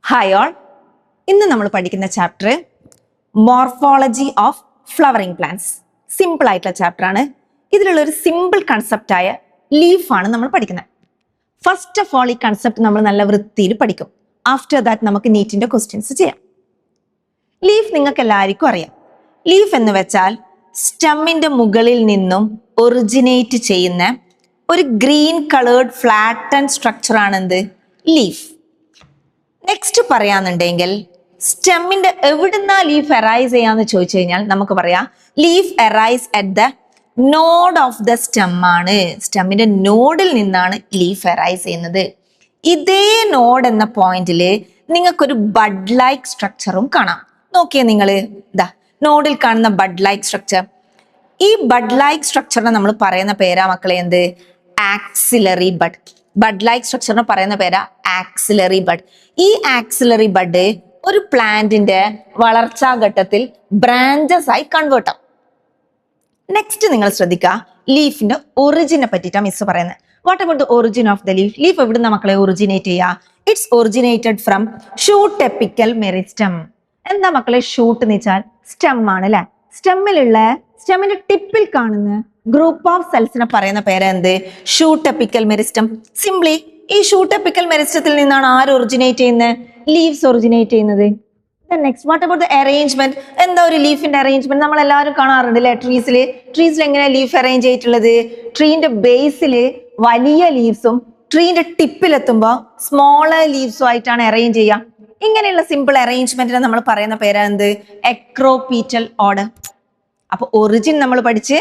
Hi all, ഇന്ന് നമ്മൾ പഠിക്കുന്ന chapter morphology of flowering plants. Simple ആയിട്ടുള്ള ചാപ്റ്റർ ആണ്. ഇതിലുള്ള ഒരു സിമ്പിൾ കൺസെപ്റ്റായ ലീഫാണ് നമ്മൾ പഠിക്കുന്നത്. ഫസ്റ്റ് ഓഫ് ഓൾ ഈ കൺസെപ്റ്റ് നമ്മൾ നല്ല വൃത്തിയിൽ പഠിക്കും. ആഫ്റ്റർ ദാറ്റ് നമുക്ക് നീറ്റിന്റെ ക്വസ്റ്റ്യൻസ് ചെയ്യാം. ലീഫ് നിങ്ങൾക്ക് എല്ലാവർക്കും അറിയാം. ലീഫ് എന്ന് വെച്ചാൽ സ്റ്റെമ്മിന്റെ മുകളിൽ നിന്നും ഒറിജിനേറ്റ് ചെയ്യുന്ന ഒരു green coloured flat and structure ആണ് എന്ത്? ലീഫ്. നെക്സ്റ്റ് പറയാന്നുണ്ടെങ്കിൽ സ്റ്റെമ്മിന്റെ എവിടുന്നാ ലീഫ് അറൈസ് ചെയ്യാന്ന് ചോദിച്ചു കഴിഞ്ഞാൽ നമുക്ക് പറയാം leaf arise at the node of the stem ആണ്. സ്റ്റെമ്മിന്റെ നോഡിൽ നിന്നാണ് ലീഫ് അറൈസ് ചെയ്യുന്നത്. ഇതേ നോഡ് എന്ന പോയിന്റില് നിങ്ങൾക്കൊരു ബഡ് ലൈക്ക് സ്ട്രക്ചറും കാണാം. നോക്കിയേ നിങ്ങൾ, ഇതാ നോഡിൽ കാണുന്ന ബഡ് ലൈക്ക് സ്ട്രക്ചർ. ഈ ബഡ് ലൈക്ക് സ്ട്രക്ചറിനെ നമ്മൾ പറയുന്ന പേരാ മക്കളെ എന്ത്? Axillary bud. ബഡ് ലൈക്ക് സ്ട്രക്ചറിന് പറയുന്ന പേരാ ആക്സിലറി ബഡ്. ഈ ആക്സിലറി ബഡ് ഒരു പ്ലാന്റിന്റെ വളർച്ചാ ഘട്ടത്തിൽ ബ്രാഞ്ചസ് ആയി കൺവേർട്ട് ആവും. നെക്സ്റ്റ് നിങ്ങൾ ശ്രദ്ധിക്കുക, ലീഫിന്റെ ഒറിജിനെ പറ്റിയിട്ടാ മിസ് പറയുന്നത്. What about the origin of the leaf? Leaf എവിടുന്ന മക്കളെ ഒറിജിനേറ്റ് ചെയ്യുക? It's originated from shoot apical meristem. എന്താ മക്കളെ ഷൂട്ട് എന്ന് വെച്ചാൽ സ്റ്റെം ആണ് അല്ലെ. സ്റ്റെമ്മിന്റെ ടിപ്പിൽ കാണുന്ന ഗ്രൂപ്പ് ഓഫ് സെൽസിനെ പറയുന്ന പേര് എന്ത്? Shoot apical meristem. സിംപ്ലി ഈ ഷൂട്ട് എപ്പിക്കൽ മെറിസ്റ്റത്തിൽ നിന്നാണ് ആര് ഒറിജിനേറ്റ് ചെയ്യുന്നത്? ലീവ്സ് ഒറിജിനേറ്റ് ചെയ്യുന്നത്. Next what about the arrangement? എന്താ ഒരു ലീഫിന്റെ അറേഞ്ച്മെന്റ്? നമ്മൾ എല്ലാവരും കാണാറുണ്ട് അല്ലെ ട്രീസിൽ എങ്ങനെയാ ലീഫ് അറേഞ്ച് ചെയ്തിട്ടുള്ളത്? ട്രീന്റെ ബേസിൽ വലിയ ലീവ്സും ട്രീന്റെ ടിപ്പിലെത്തുമ്പോൾ സ്മോളർ ലീവ്സും ആയിട്ടാണ് അറേഞ്ച് ചെയ്യുക. ഇങ്ങനെയുള്ള സിമ്പിൾ അറേഞ്ച്മെന്റിനെ നമ്മൾ പറയുന്ന പേരാ എന്ത്? എക്രോപീറ്റൽ ഓർഡർ. അപ്പൊ ഒറിജിൻ നമ്മൾ പഠിച്ച്,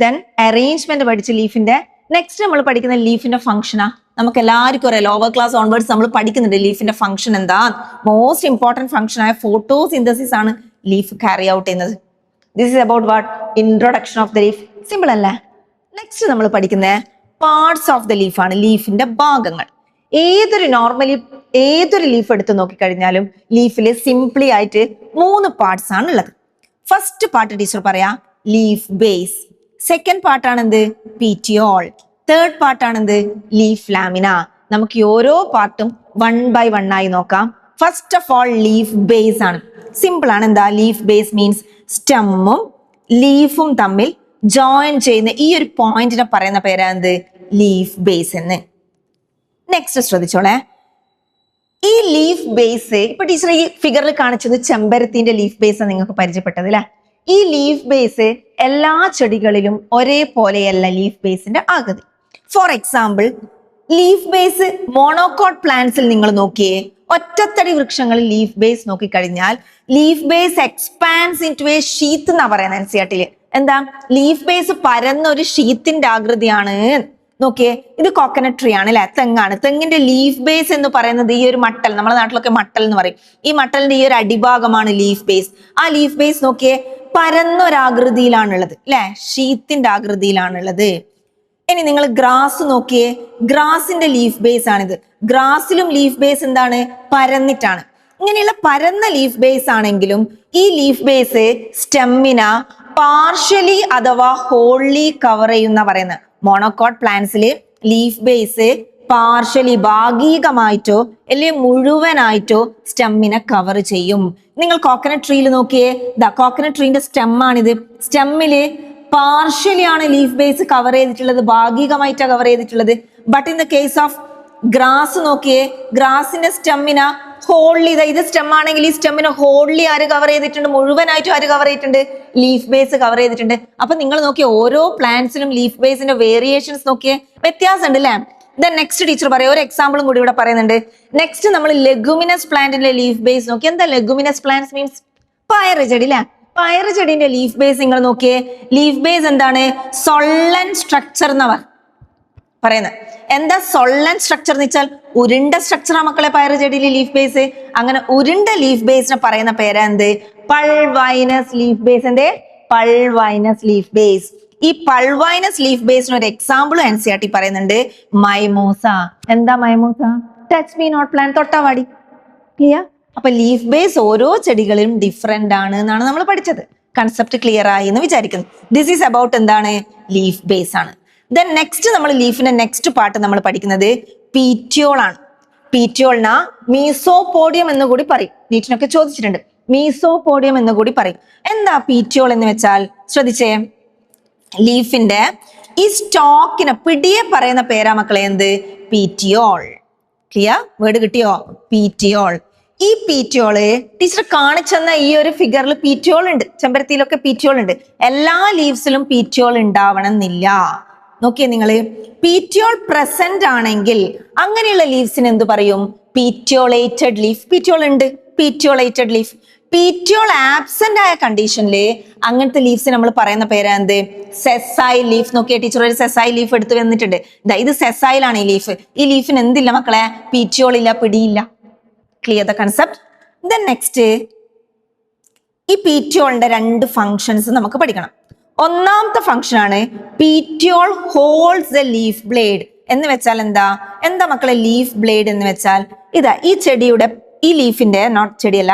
ദെൻ അറേഞ്ച്മെന്റ് പഠിച്ച് ലീഫിന്റെ. നെക്സ്റ്റ് നമ്മൾ പഠിക്കുന്ന ലീഫിന്റെ ഫംഗ്ഷനാ. നമുക്ക് എല്ലാവർക്കും അറിയാം, ലോവർ ക്ലാസ് ഓൺവേർഡ്സ് നമ്മൾ പഠിക്കുന്നുണ്ട് ലീഫിന്റെ ഫംഗ്ഷൻ എന്താ. മോസ്റ്റ് ഇമ്പോർട്ടന്റ് ഫംഗ്ഷൻ ആയ ഫോട്ടോസിന്തസിസ് ആണ് ലീഫ് ക്യാരി ഔട്ട് ചെയ്യുന്നത്. This is about what? Introduction of the leaf. Simple അല്ലേ? നെക്സ്റ്റ് നമ്മൾ പഠിക്കുന്ന പാർട്സ് ഓഫ് ദ ലീഫ് ആണ്, ലീഫിന്റെ ഭാഗങ്ങൾ. ഏതൊരു ലീഫ് എടുത്ത് നോക്കിക്കഴിഞ്ഞാലും ലീഫില് സിംപ്ലി ആയിട്ട് 3 പാർട്സ് ആണ് ഉള്ളത്. ഫസ്റ്റ് പാർട്ട് ടീച്ചർ പറയാ ലീഫ് ബേസ്. സെക്കൻഡ് പാർട്ടാണ് എന്ത്? പീറ്റിയോൾ. തേർഡ് പാർട്ടാണ് എന്ത്? Leaf lamina. നമുക്ക് ഈ ഓരോ പാർട്ടും 1 by 1 ആയി നോക്കാം. First of all leaf base ആണ്. സിമ്പിൾ ആണ്. എന്താ ലീഫ് ബേസ്? മീൻസ് സ്റ്റെമ്മും ലീഫും തമ്മിൽ ജോയിൻ ചെയ്യുന്ന ഈ ഒരു പോയിന്റിനെ പറയുന്ന പേരാ എന്ത്? ലീഫ് ബേസ് എന്ന്. നെക്സ്റ്റ് ശ്രദ്ധിച്ചോളെ, ഈ ലീഫ് ബേസ് ഇപ്പൊ ടീച്ചർ ഈ ഫിഗറിൽ കാണിച്ചത് ചെമ്പരത്തിന്റെ ലീഫ് ബേസ് നിങ്ങൾക്ക് പരിചയപ്പെട്ടത് അല്ലെ. ഈ ലീഫ് ബേസ് എല്ലാ ചെടികളിലും ഒരേപോലെയല്ല ലീഫ് ബേസിന്റെ ആകൃതി. For example, leaf base monocot പ്ലാന്റ്സിൽ നിങ്ങൾ നോക്കിയേ, ഒറ്റത്തടി വൃക്ഷങ്ങളിൽ ലീഫ് ബേസ് നോക്കിക്കഴിഞ്ഞാൽ leaf base expands into a sheath എന്നാ പറയുന്നത് എൻസിആർടിയില്. എന്താ? ലീഫ് ബേസ് പരന്ന ഒരു ഷീത്തിന്റെ ആകൃതിയാണ്. നോക്കിയേ, ഇത് കോക്കനട്ട് ട്രീ ആണ് അല്ലെ, തെങ്ങാണ്. തെങ്ങിന്റെ ലീഫ് ബേസ് എന്ന് പറയുന്നത് ഈ ഒരു മട്ടൽ, നമ്മുടെ നാട്ടിലൊക്കെ മട്ടൽ എന്ന് പറയും. ഈ മട്ടലിന്റെ ഈ ഒരു അടിഭാഗമാണ് ലീഫ് ബേസ്. ആ ലീഫ് ബേസ് നോക്കിയേ, പരന്നൊരാകൃതിയിലാണുള്ളത് അല്ലെ, ഷീത്തിന്റെ ആകൃതിയിലാണുള്ളത്. ഇനി നിങ്ങൾ ഗ്രാസ് നോക്കിയേ, ഗ്രാസിന്റെ ലീഫ് ബേസ് ആണിത്. ഗ്രാസിലും ലീഫ് ബേസ് എന്താണ്? പരന്നിട്ടാണ്. ഇങ്ങനെയുള്ള പരന്ന ലീഫ് ബേസ് ആണെങ്കിലും ഈ ലീഫ് ബേസ് സ്റ്റെമ്മിന പാർഷ്യലി അഥവാ ഹോൾലി കവർ ചെയ്യുന്ന പറയുന്നത്. മോണോകോട്ട് പ്ലാന്റ്സില് ലീഫ് ബേസ് പാർഷ്യലി ഭാഗികമായിട്ടോ അല്ലെങ്കിൽ മുഴുവനായിട്ടോ സ്റ്റെമ്മിനെ കവർ ചെയ്യും. നിങ്ങൾ കോക്കനട്ട് ട്രീയിൽ നോക്കിയേ, കോക്കനട്ട് ട്രീന്റെ സ്റ്റെമ്മാണിത്. സ്റ്റെമ്മില് പാർഷ്യലി ആണ് ലീഫ് ബേസ് കവർ ചെയ്തിട്ടുള്ളത്, ഭാഗികമായിട്ടാണ് കവർ ചെയ്തിട്ടുള്ളത്. But in the case of grass നോക്കിയേ, ഗ്രാസിന്റെ സ്റ്റെമ്മിന ഹോൾലി, ഇത് സ്റ്റെം ആണെങ്കിൽ ഈ സ്റ്റെമ്മിനെ ഹോൾലി ആര് കവർ ചെയ്തിട്ടുണ്ട്? മുഴുവനായിട്ടും ആര് കവർ ചെയ്തിട്ടുണ്ട്? ലീഫ് ബേസ് കവർ ചെയ്തിട്ടുണ്ട്. അപ്പൊ നിങ്ങൾ നോക്കിയ ഓരോ പ്ലാന്റ്സിലും ലീഫ് ബേസിന്റെ വേരിയേഷൻസ് നോക്കിയേ, വ്യത്യാസം ഉണ്ട് അല്ലെ. ദെൻ നെക്സ്റ്റ് ടീച്ചർ പറയാം, ഒരു എക്സാമ്പിളും കൂടി ഇവിടെ പറയുന്നുണ്ട്. നെക്സ്റ്റ് നമ്മൾ ലെഗുമിനസ് പ്ലാന്റിന്റെ ലീഫ് ബേസ് നോക്കി. എന്താ ലെഗുമിനസ് പ്ലാന്റ്സ്? മീൻസ് പയറ് ചെടി അല്ലെ. പയറ് ചെടിന്റെ ലീഫ് ബേസ് നിങ്ങൾ നോക്കിയേ, ലീഫ് ബേസ് എന്താണ്? സൊള്ളൻ സ്ട്രക്ചർ എന്നാ പറയുന്നത്. എന്താ സൊള്ളൻ സ്ട്രക്ചർ എന്ന് വെച്ചാൽ ഉരുണ്ട സ്ട്രക്ചറാ മക്കളെ പയറ് ചെടിയിലെ ലീഫ് ബേസ്. അങ്ങനെ ഉരുണ്ട ലീഫ് ബേസിനെ പറയുന്ന പേരാ എന്ത്? Pulvinus leaf base. എന്തേ? Pulvinus leaf base. ഈ പൾവൈനസ് ലീഫ് ബേസിന് ഒരു എക്സാമ്പിളും എൻസിആർടി പറയുന്നുണ്ട്, മൈമോസ. എന്താ mimosa? Touch me not plant, തൊട്ടാവാടി. ക്ലിയർ? അപ്പൊ ലീഫ് ബേസ് ഓരോ ചെടികളിലും ഡിഫറെന്റ് ആണ് എന്നാണ് നമ്മൾ പഠിച്ചത്. കൺസെപ്റ്റ് ക്ലിയർ ആയി എന്ന് വിചാരിക്കുന്നു. ദിസ് ഈസ് അബൌട്ട് എന്താണ്? ലീഫ് ബേസ് ആണ്. ദെൻ നെക്സ്റ്റ് നമ്മൾ ലീഫിന്റെ നെക്സ്റ്റ് പാർട്ട് നമ്മൾ പഠിക്കുന്നത് പീറ്റിയോൾ ആണ്. പീറ്റിയോളിന മീസോപോഡിയം എന്ന് കൂടി പറയും. നീറ്റിനൊക്കെ ചോദിച്ചിട്ടുണ്ട്, മീസോപോഡിയം എന്ന് കൂടി പറയും. എന്താ പീറ്റിയോൾ എന്ന് വെച്ചാൽ? ശ്രദ്ധിച്ചേ, ലീഫിന്റെ ഈ സ്റ്റോക്കിനെ പിടിയെ പറയുന്ന പേരാ മക്കളെ എന്ത്? പീറ്റിയോൾ. ക്ലിയർ? വേർഡ് കിട്ടിയോ? പീറ്റിയോൾ. ഈ പീറ്റിയോള് ടീച്ചർ കാണിച്ചെന്ന ഈ ഒരു ഫിഗറിൽ പീറ്റിയോൾ ഉണ്ട്, ചെമ്പരത്തിയിലൊക്കെ പീറ്റിയോൾ ഉണ്ട്. എല്ലാ ലീവ്സിലും പീറ്റിയോൾ ഉണ്ടാവണം എന്നില്ല. നോക്കിയേ നിങ്ങള്, പീറ്റിയോൾ പ്രസന്റ് ആണെങ്കിൽ അങ്ങനെയുള്ള ലീവ്സിന് എന്ത് പറയും? പീറ്റിയോളേറ്റഡ് ലീഫ്. പീറ്റിയോൾ ഉണ്ട്, പീറ്റിയോളേറ്റഡ് ലീഫ്. പീറ്റിയോൾ ആബ്സെന്റ് ആയ കണ്ടീഷനില് അങ്ങനത്തെ ലീവ്സ് നമ്മൾ പറയുന്ന പേരാ എന്ത്? Sessile leaf. നോക്കിയ ടീച്ചർ ഒരു സെസൈൽ ലീഫ് എടുത്ത് വന്നിട്ടുണ്ട്. ഇത് സെസൈലാണ് ഈ ലീഫ്. ഈ ലീഫിന് എന്തില്ല മക്കളെ? പീറ്റിയോൾ ഇല്ല, പിടിയില്ല. Clear the concept? Then next, ഈ പീറ്റിയോളിന്റെ രണ്ട് ഫങ്ഷൻസ് നമുക്ക് പഠിക്കണം. ഒന്നാമത്തെ ഫങ്ഷൻ ആണ് petiole holds the leaf blade. എന്ന് വെച്ചാൽ എന്താ? എന്താ മക്കളെ ലീഫ് ബ്ലേഡ് എന്ന് വെച്ചാൽ? ഇതാ ഈ ചെടിയുടെ, ഈ ലീഫിന്റെ, നോട്ട് ചെടിയല്ല,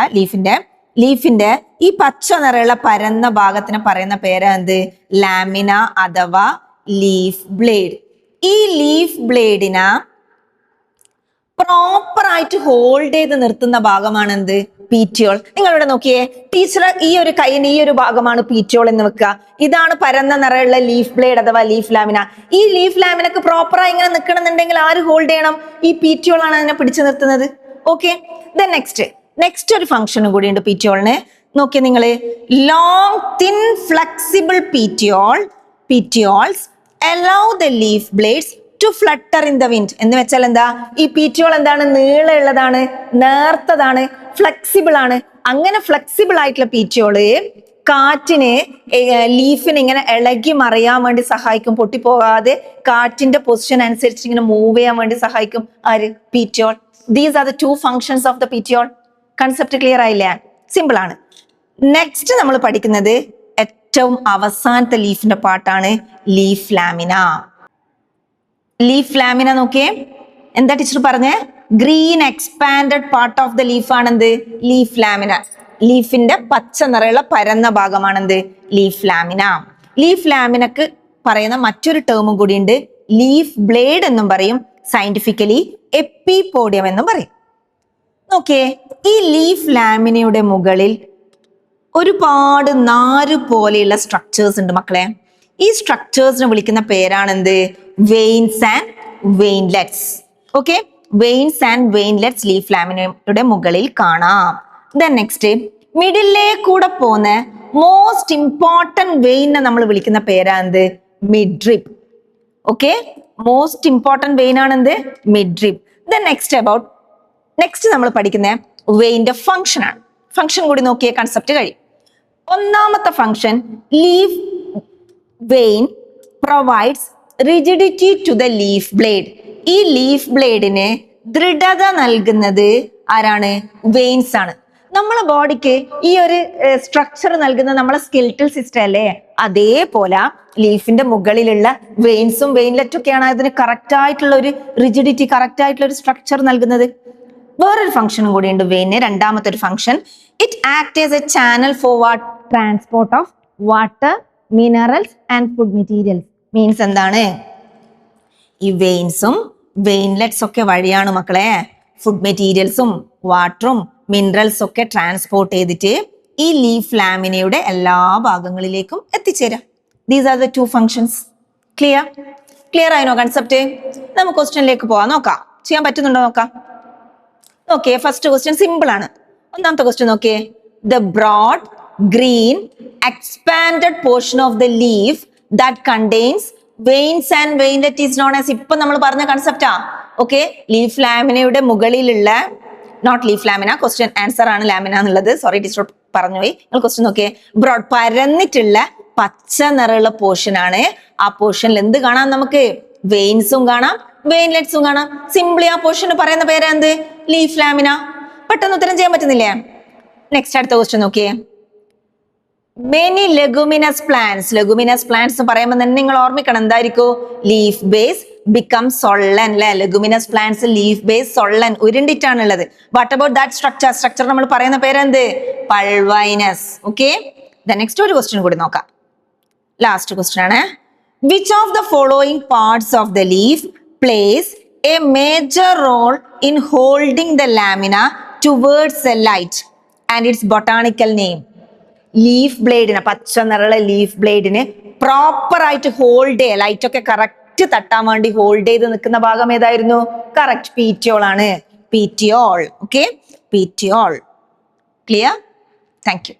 ലീഫിന്റെ ഈ പച്ച നിറമുള്ള പരന്ന ഭാഗത്തിന് പറയുന്ന പേരാ എന്ത്? ലാമിന അഥവാ ലീഫ് ബ്ലേഡ്. ഈ ലീഫ് ബ്ലേഡിന പ്രോപ്പർ ആയിട്ട് ഹോൾഡ് ചെയ്ത് നിർത്തുന്ന ഭാഗമാണ് എന്ത്? പീറ്റിയോൾ. നിങ്ങളിവിടെ നോക്കിയേ, ടീച്ചർ ഈ ഒരു കൈയിന്റെ ഈ ഒരു ഭാഗമാണ് പീറ്റിയോൾ എന്ന് വെക്കുക. ഇതാണ് പരന്ന നിറയുള്ള ലീഫ് ബ്ലേഡ് അഥവാ ലീഫ് ലാമിന. ഈ ലീഫ് ലാമിനക്ക് പ്രോപ്പറായി ഇങ്ങനെ നിൽക്കണമെന്നുണ്ടെങ്കിൽ ആര് ഹോൾഡ് ചെയ്യണം? ഈ പീറ്റിയോൾ ആണ് അതിനെ പിടിച്ചു നിർത്തുന്നത്. ഓക്കെ, ദെൻ നെക്സ്റ്റ് ഒരു ഫംഗ്ഷനും കൂടി ഉണ്ട് പീറ്റിയോളിന്. നോക്കിയേ നിങ്ങള്, long thin flexible petioles allow the leaf blades to flutter in the wind. എന്ന് വെച്ചാൽ എന്താ? ഈ പീറ്റിയോൾ എന്താണ്? നീളമുള്ളതാണ്, നേർത്തതാണ്, ഫ്ലെക്സിബിൾ ആണ്. അങ്ങനെ ഫ്ലെക്സിബിൾ ആയിട്ടുള്ള പീറ്റിയോള് കാറ്റിന്, ലീഫിന് ഇങ്ങനെ ഇളകി മറിയാൻ വേണ്ടി സഹായിക്കും. പൊട്ടിപ്പോകാതെ കാറ്റിന്റെ പൊസിഷൻ അനുസരിച്ച് ഇങ്ങനെ മൂവ് ചെയ്യാൻ വേണ്ടി സഹായിക്കും. ആര്? Petiole. These are the two functions of the petiole. Concept clear ആയില്ലേ? സിമ്പിൾ ആണ്. നെക്സ്റ്റ് നമ്മൾ പഠിക്കുന്നത് ഏറ്റവും അവസാനത്തെ ലീഫിന്റെ പാർട്ടാണ് ലീഫ് ലാമിന. ലീഫ് ലാമിന നോക്കിയേ, എന്താ ടീച്ചർ പറഞ്ഞേ? Green expanded part of the leaf ആണെന്ത്? Leaf lamina. ലീഫിന്റെ പച്ച നിറയുള്ള പരന്ന ഭാഗമാണെന്ത്? Leaf lamina. ലീഫ് ലാമിനക്ക് പറയുന്ന മറ്റൊരു ടേമും കൂടി ഉണ്ട്, ലീഫ് ബ്ലേഡ് എന്നും പറയും, സയന്റിഫിക്കലി എപ്പിപോഡിയം എന്നും പറയും. നോക്കിയേ, ഈ ലീഫ് ലാമിനയുടെ മുകളിൽ ഒരുപാട് നാര് പോലെയുള്ള സ്ട്രക്ചേഴ്സ് ഉണ്ട് മക്കളെ. ഈ സ്ട്രക്ചേഴ്സിനെ വിളിക്കുന്ന പേരാണെന്ത്? Veins and veinlets. Okay, veins and veinlets leaf ലാമിനയുടെ മുകളിൽ കാണാം. ദെൻ നെക്സ്റ്റ്, മിഡിലേ കൂടെ പോകുന്ന മോസ്റ്റ് ഇമ്പോർട്ടന്റ് വെയിനെ നമ്മൾ വിളിക്കുന്ന പേരാണെന്ത്? Midrib. Okay, most important vein ആണെന്ത്? മിഡ്രിബ്. ദെൻ നെക്സ്റ്റ് നമ്മൾ പഠിക്കുന്ന വെയിന്റെ ഫംഗ്ഷൻ ആണ്. ഫംഗ്ഷൻ കൂടി നോക്കിയ കൺസെപ്റ്റ് കഴിയും. ഒന്നാമത്തെ function, leaf vein provides rigidity to the leaf blade. ഈ ലീഫ് ബ്ലേഡിന് ദൃഢത നൽകുന്നത് ആരാണ്? വെയിൻസ് ആണ്. നമ്മളെ ബോഡിക്ക് ഈ ഒരു സ്ട്രക്ചർ നൽകുന്ന നമ്മളെ സ്കെലിറ്റൽ സിസ്റ്റം അല്ലേ? അതേപോലെ ലീഫിന്റെ മുകളിലുള്ള വെയിൻസും വെയിൻലെറ്റും ഒക്കെയാണ് അതിന് കറക്റ്റ് ആയിട്ടുള്ള ഒരു റിജിഡിറ്റി, കറക്റ്റ് ആയിട്ടുള്ള ഒരു സ്ട്രക്ചർ നൽകുന്നത്. വേറൊരു ഫംഗ്ഷനും കൂടി ഉണ്ട് വെയിന്. രണ്ടാമത്തെ ഒരു function, it act as a channel for transport of water, minerals and food materials. Means എന്താണ്? ഈ വെയിൻസും വെയിൻലെറ്റ്സ് ഒക്കെ വഴിയാണ് മക്കളെ ഫുഡ് മെറ്റീരിയൽസും വാട്ടറും മിനറൽസ് ഒക്കെ ട്രാൻസ്പോർട്ട് ചെയ്തിട്ട് ഈ ലീഫ് ലാമിനയുടെ എല്ലാ ഭാഗങ്ങളിലേക്കും എത്തിച്ചേരാം. These are the two functions. Clear ആയിനോ കൺസെപ്റ്റ്? നമുക്ക് ക്വസ്റ്റ്യനിലേക്ക് പോവാം. നോക്കാം, ചെയ്യാൻ പറ്റുന്നുണ്ടോ നോക്കാം. നോക്കിയേ, ഫസ്റ്റ് ക്വസ്റ്റ്യൻ സിമ്പിൾ ആണ്. ഒന്നാമത്തെ ക്വസ്റ്റ്യൻ നോക്കിയേ, the broad green expanded portion of the leaf that contains veins and veinlet is known as. ഇപ്പൊ നമ്മൾ പറഞ്ഞ കൺസെപ്റ്റാ. ഓക്കെ, ലീഫ് ലാമിനയുടെ മുകളിലുള്ള, not leaf lamina, question answer ആണ് ലാമിന എന്നുള്ളത്. സോറി ടീച്ചർ പറഞ്ഞുപോയി. നിങ്ങൾ ക്വസ്റ്റ്യൻ നോക്കിയേ, ബ്രോഡ് പരന്നിട്ടുള്ള പച്ച നിറമുള്ള പോർഷൻ ആണ്. ആ പോർഷനിൽ എന്ത് കാണാം നമുക്ക്? വെയിൻസും കാണാം, വെയിൻലെറ്റ്സും കാണാം. സിംപ്ലി ആ പോർഷന് പറയുന്ന പേരാ എന്ത്? Leaf lamina. പെട്ടെന്ന് ഉത്തരം ചെയ്യാൻ പറ്റുന്നില്ലേ? നെക്സ്റ്റ് അടുത്ത ക്വസ്റ്റ്യൻ നോക്കിയേ, മെനി ലെഗുമിനസ് പ്ലാന്റ്സ് പറയുമ്പോൾ തന്നെ നിങ്ങൾ ഓർമ്മിക്കണം എന്തായിരിക്കും? ലീഫ് ബേസ് ബിക്കം സൊള്ളൻ അല്ലെ? Leguminous plants leaf base swollen ഉരുണ്ടിട്ടാണുള്ളത്. വാട്ട് അബൌട്ട് ദാറ്റ് സ്ട്രക്ചർ നമ്മൾ പറയുന്ന പേരെന്ത്? പൾവൈനസ്. ഓക്കെ, നെക്സ്റ്റ് ഒരു ക്വസ്റ്റ്യൻ കൂടി നോക്കാം. ലാസ്റ്റ് ക്വസ്റ്റ്യൻ ആണ്, which of the following parts of the leaf plays a major role in holding the lamina towards the light and its botanical name. Leaf ബ്ലേഡിനെ, പച്ച നിറമുള്ള ലീഫ് ബ്ലേഡിന് proper ആയിട്ട് hold ചെയ്യുക, ലൈറ്റ് ഒക്കെ കറക്റ്റ് തട്ടാൻ വേണ്ടി ഹോൾഡ് ചെയ്ത് നിൽക്കുന്ന ഭാഗം ഏതായിരുന്നു? കറക്റ്റ്, പീറ്റിയോൾ ആണ്. പീറ്റിയോൾ. ഓക്കെ, പീറ്റിയോൾ. ക്ലിയർ? Thank you.